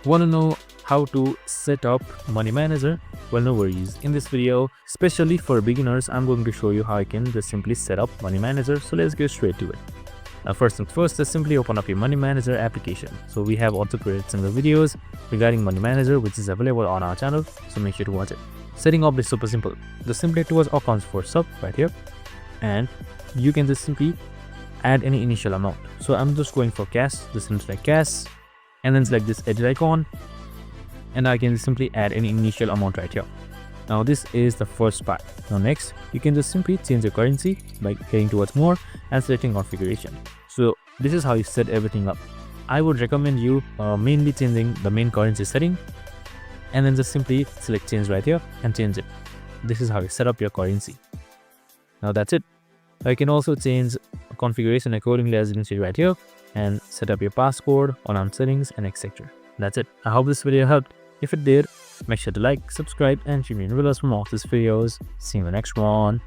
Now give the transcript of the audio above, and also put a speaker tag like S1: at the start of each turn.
S1: Want to know how to set up Money Manager? Well, no worries. In this video, especially for beginners, I'm going to show you how I can just simply set up Money Manager. So let's get straight to it. First things first, just simply open up your Money Manager application. So we have also created similar videos regarding Money Manager, which is available on our channel. So make sure to watch it. Setting up is super simple. Just simply towards accounts for sub right here, and you can just simply add any initial amount. So I'm just going for cash. Just select cash, and then select this edit icon, and I can simply add any initial amount right here. Now this is the first part. Now next, you can just simply change your currency by heading towards more and selecting configuration. So this is how you set everything up. I would recommend you mainly changing the main currency setting, and then just simply select change right here and change it. This is how you set up your currency. Now that's it. I can also change configuration accordingly, as you can see right here, and set up your passcode, on settings, and etc. That's it. I hope this video helped. If it did, make sure to like, subscribe, and tune in with us for more of these videos. See you in the next one.